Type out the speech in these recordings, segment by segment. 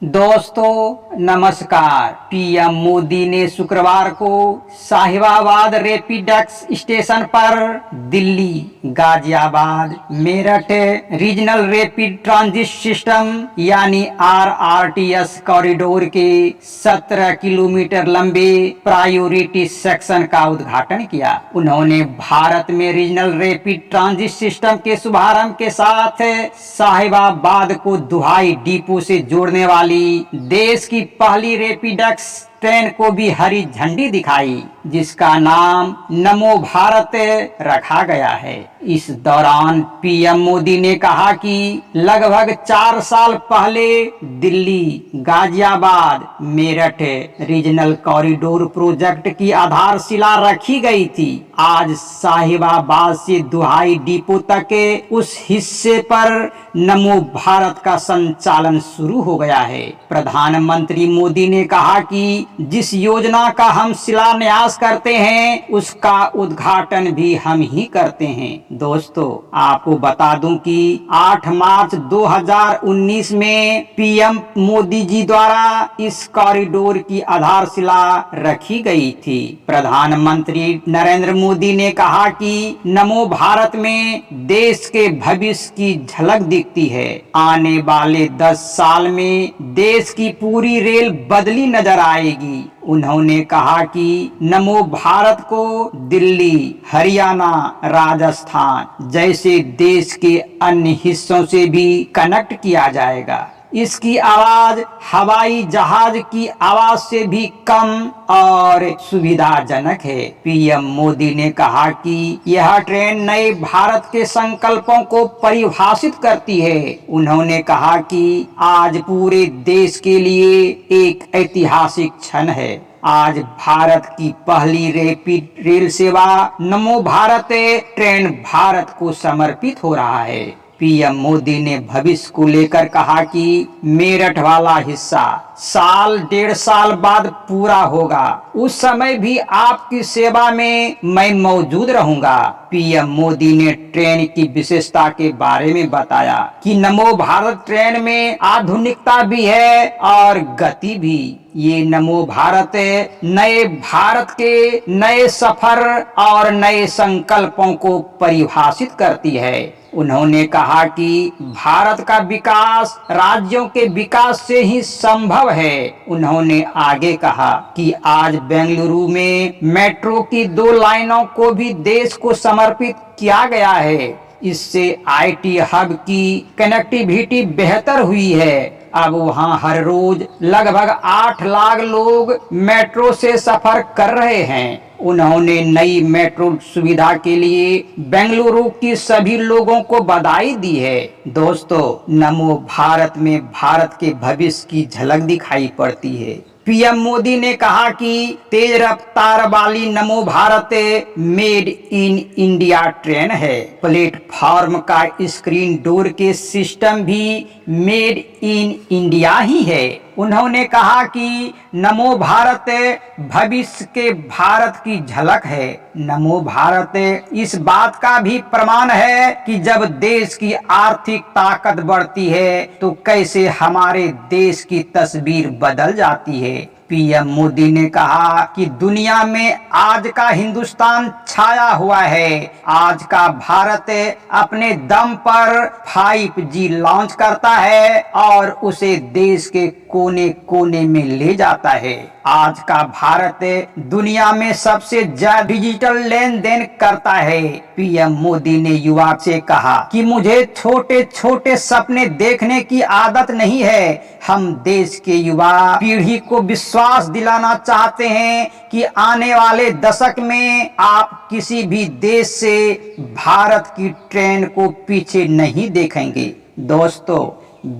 दोस्तों नमस्कार। पीएम मोदी ने शुक्रवार को साहिबाबाद रैपिडेक्स स्टेशन पर Delhi, Ghaziabad, Meerut regional rapid transit system यानी आरआरटीएस कॉरिडोर के 17 किलोमीटर लंबे प्रायोरिटी सेक्शन का उद्घाटन किया। उन्होंने भारत में रीजनल रैपिड ट्रांजिट सिस्टम के शुभारंभ के साथ साहिबाबाद को दुहाई डिपो से जोड़ने वाली देश की पहली रैपिडेक्स ट्रेन को भी हरी झंडी दिखाई, जिसका नाम नमो भारत रखा गया है। इस दौरान पीएम मोदी ने कहा कि लगभग 4 साल पहले Delhi, Ghaziabad, Meerut regional corridor project की आधारशिला रखी गई थी। आज साहिबाबाद से दुहाई डिपो तक उस हिस्से पर नमो भारत का संचालन शुरू हो गया है। प्रधानमंत्री मोदी ने कहा कि जिस योजना का हम शिलान्यास करते हैं उसका उद्घाटन भी हम ही करते हैं। दोस्तों, आपको बता दूं कि 8 मार्च 2019 में पीएम मोदी जी द्वारा इस कॉरिडोर की आधारशिला रखी गई थी। प्रधानमंत्री नरेंद्र मोदी ने कहा कि नमो भारत में देश के भविष्य की झलक दिखती है। आने वाले 10 साल में देश की पूरी रेल बदली नजर आएगी। उन्होंने कहा कि नमो भारत को दिल्ली, हरियाणा, राजस्थान जैसे देश के अन्य हिस्सों से भी कनेक्ट किया जाएगा। इसकी आवाज हवाई जहाज की आवाज से भी कम और सुविधाजनक है। पीएम मोदी ने कहा कि यह ट्रेन नए भारत के संकल्पों को परिभाषित करती है। उन्होंने कहा कि आज पूरे देश के लिए एक ऐतिहासिक क्षण है। आज भारत की पहली रैपिड रेल सेवा नमो भारत ट्रेन भारत को समर्पित हो रहा है। पीएम मोदी ने भविष्य को लेकर कहा कि मेरठ वाला हिस्सा साल 1.5 साल बाद पूरा होगा। उस समय भी आपकी सेवा में मैं मौजूद रहूंगा। पीएम मोदी ने ट्रेन की विशेषता के बारे में बताया कि नमो भारत ट्रेन में आधुनिकता भी है और गति भी। ये नमो भारत नए भारत के नए सफर और नए संकल्पों को परिभाषित करती है। उन्होंने कहा कि भारत का विकास राज्यों के विकास से ही संभव है। उन्होंने आगे कहा कि आज बेंगलुरु में मेट्रो की 2 लाइनों को भी देश को समर्पित किया गया है। इससे आईटी हब की कनेक्टिविटी बेहतर हुई है। अब वहां हर रोज लगभग 8 लाख लोग मेट्रो से सफर कर रहे हैं। उन्होंने नई मेट्रो सुविधा के लिए बेंगलुरु की सभी लोगों को बधाई दी है। दोस्तों, नमो भारत में भारत के भविष्य की झलक दिखाई पड़ती है। पीएम मोदी ने कहा कि तेज रफ्तार वाली नमो Bharat made in India train है। प्लेटफॉर्म का स्क्रीन डोर के सिस्टम भी मेड इन इंडिया ही है। उन्होंने कहा कि नमो भारत भविष्य के भारत की झलक है। नमो भारत इस बात का भी प्रमाण है कि जब देश की आर्थिक ताकत बढ़ती है तो कैसे हमारे देश की तस्वीर बदल जाती है। पीएम मोदी ने कहा कि दुनिया में आज का हिंदुस्तान छाया हुआ है। आज का भारत अपने दम पर 5G लॉन्च करता है और उसे देश के कोने कोने में ले जाता है। आज का भारत दुनिया में सबसे ज्यादा डिजिटल लेन देन करता है। पीएम मोदी ने युवा से कहा कि मुझे छोटे छोटे सपने देखने की आदत नहीं है। हम देश के युवा पीढ़ी को विश्वास दिलाना चाहते हैं कि आने वाले दशक में आप किसी भी देश से भारत की ट्रेन को पीछे नहीं देखेंगे। दोस्तों,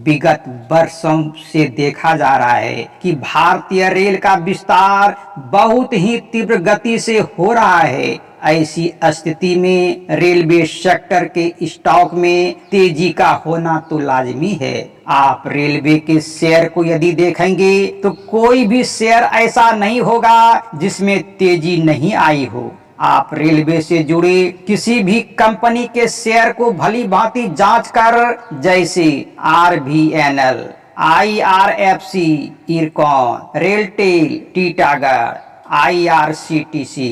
विगत वर्षों से देखा जा रहा है कि भारतीय रेल का विस्तार बहुत ही तीव्र गति से हो रहा है। ऐसी स्थिति में रेलवे सेक्टर के स्टॉक में तेजी का होना तो लाजमी है। आप रेलवे के शेयर को यदि देखेंगे तो कोई भी शेयर ऐसा नहीं होगा जिसमें तेजी नहीं आई हो। आप रेलवे से जुड़े किसी भी कंपनी के शेयर को भली भांति जांच कर, जैसे RVNL, IRFC IRCON, RailTel Titagarh, IRCTC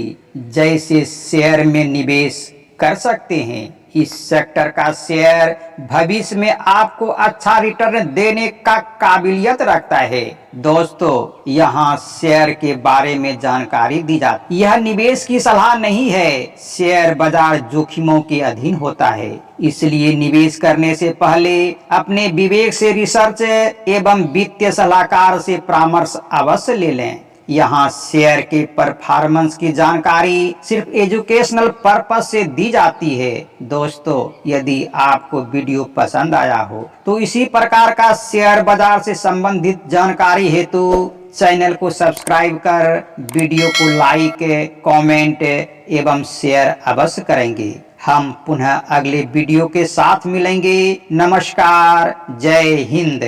जैसे शेयर में निवेश कर सकते हैं। इस सेक्टर का शेयर भविष्य में आपको अच्छा रिटर्न देने का काबिलियत रखता है। दोस्तों, यहाँ शेयर के बारे में जानकारी दी जाती है। यह निवेश की सलाह नहीं है। शेयर बाजार जोखिमों के अधीन होता है, इसलिए निवेश करने से पहले अपने विवेक से रिसर्च एवं वित्तीय सलाहकार से परामर्श अवश्य ले लें। यहाँ शेयर के परफॉर्मेंस की जानकारी सिर्फ एजुकेशनल पर्पस से दी जाती है। दोस्तों, यदि आपको वीडियो पसंद आया हो तो इसी प्रकार का शेयर बाजार से संबंधित जानकारी हेतु चैनल को सब्सक्राइब कर वीडियो को लाइक, कमेंट एवं शेयर अवश्य करेंगे। हम पुनः अगले वीडियो के साथ मिलेंगे। नमस्कार, जय हिंद।